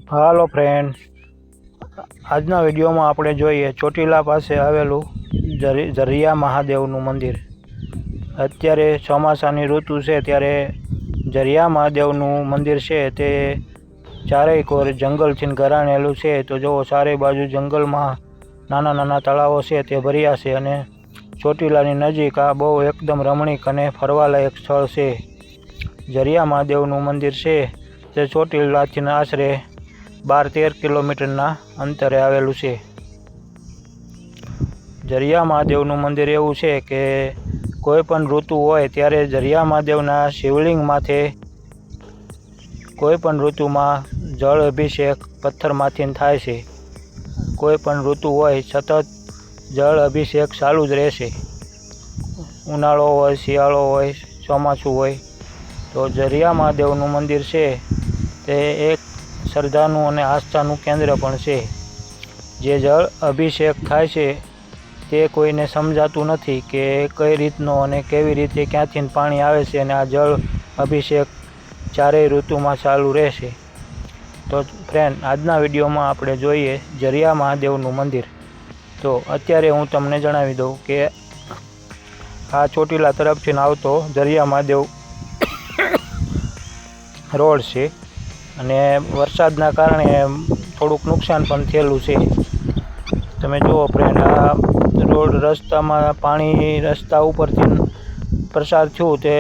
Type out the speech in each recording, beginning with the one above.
હાલો friend, આજના વિડીયોમાં આપણે જોઈએ ચોટીલા પાસે આવેલું ઝરિયા મહાદેવનું મંદિર। અત્યારે ચોમાસાની ઋતુ છે ત્યારે ઝરિયા મહાદેવનું મંદિર છે તે ચારેય કોર જંગલથી ઘરાણેલું છે। તો જો ચારે બાજુ જંગલમાં નાના નાના તળાવો છે તે ભર્યા છે અને ચોટીલાની નજીક આ બહુ એકદમ રમણીક અને ફરવાલાયક સ્થળ છે। ઝરિયા મહાદેવનું મંદિર છે તે ચોટીલાથી આશરે 12-13 કિલોમીટરના અંતરે આવેલું છે। ઝરિયા મહાદેવનું મંદિર એવું છે કે કોઈ પણ ઋતુ હોય ત્યારે ઝરિયા મહાદેવના શિવલિંગ માથે કોઈ પણ ઋતુમાં જળ અભિષેક પથ્થરમાંથી થાય છે। કોઈ પણ ઋતુ હોય સતત જળ અભિષેક ચાલુ જ રહેશે। ઉનાળો હોય, શિયાળો હોય, ચોમાસું હોય, તો ઝરિયા મહાદેવનું મંદિર છે તે એક શ્રદ્ધાનું અને આસ્થાનું કેન્દ્ર પણ છે। જે જળ અભિષેક થાય છે તે કોઈને સમજાતું નથી કે કઈ રીતનો અને કેવી રીતે ક્યાંથી પાણી આવે છે અને આ જળ અભિષેક ચારેય ઋતુમાં ચાલુ રહેશે। તો ફ્રેન્ડ, આજના વિડીયોમાં આપણે જોઈએ ઝરિયા મહાદેવનું મંદિર। તો અત્યારે હું તમને જણાવી દઉં કે આ ચોટીલા તરફથી આવતો ઝરિયા મહાદેવ રોડ છે અને વરસાદના કારણે થોડુંક નુકસાન પણ થયેલું છે। તમે જુઓ ફ્રેન્ડ, આ રોડ રસ્તામાં પાણી રસ્તા ઉપરથી પસાર થયું તે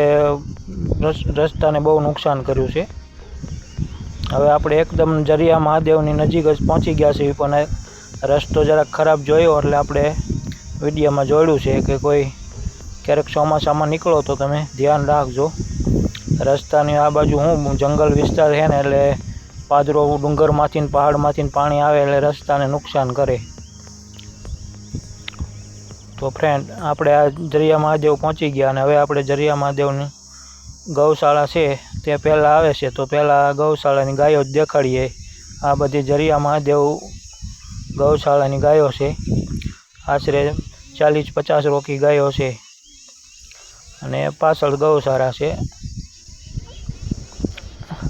રસ્તાને બહુ નુકસાન કર્યું છે। હવે આપણે એકદમ ઝરિયા મહાદેવની નજીક જ પહોંચી ગયા છીએ, પણ રસ્તો જરાક ખરાબ જોયો એટલે આપણે વિડીયોમાં જોડ્યું છે કે કોઈ ક્યારેક ચોમાસામાં નીકળો તો તમે ધ્યાન રાખજો। રસ્તાની આ બાજુ જંગલ વિસ્તાર છે ને એટલે પાદરો ડુંગરમાંથી પહાડમાંથી પાણી આવે એટલે રસ્તાને નુકસાન કરે। તો ફ્રેન્ડ, આપણે આ ઝરિયા મહાદેવ પહોંચી ગયા અને હવે આપણે ઝરિયા મહાદેવની ગૌશાળા છે તે પહેલાં આવે છે। તો પહેલાં ગૌશાળાની ગાયો જ દેખાડીએ। આ બધી ઝરિયા મહાદેવ ગૌશાળાની ગાયો છે, આશરે 40-50 રોકી ગાયો છે અને પાછળ ગૌશાળા છે।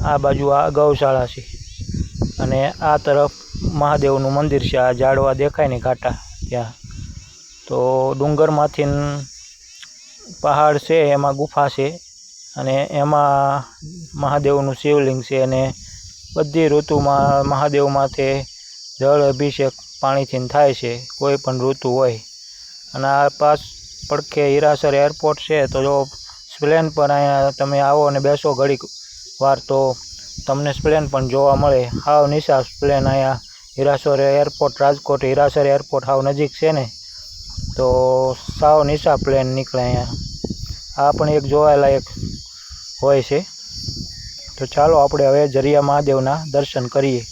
આ બાજુ આ ગૌશાળા છે અને આ તરફ મહાદેવનું મંદિર છે। આ ઝાડવા દેખાય ને ઘાટા ત્યાં, તો ડુંગરમાંથી પહાડ છે એમાં ગુફા છે અને એમાં મહાદેવનું શિવલિંગ છે અને બધી ઋતુમાં મહાદેવ માથે જળ અભિષેક પાણીથી થાય છે કોઈ પણ ઋતુ હોય। અને આ પાસ પડખે હીરાસર એરપોર્ટ છે, તો જો પ્લેન પર અહીંયા તમે આવો અને બેસો ઘડીક વાર તો તમને પ્લેન પણ જોવા મળે। હાવ નિશા પ્લેન અહીંયા હીરાસર એરપોર્ટ, રાજકોટ હીરાસર એરપોર્ટ હાવ નજીક છે ને, તો સાવ નિશા પ્લેન નીકળે અહીંયા। આ પણ એક જોવાલાયક હોય છે। તો ચાલો આપણે હવે ઝરિયા મહાદેવના દર્શન કરીએ।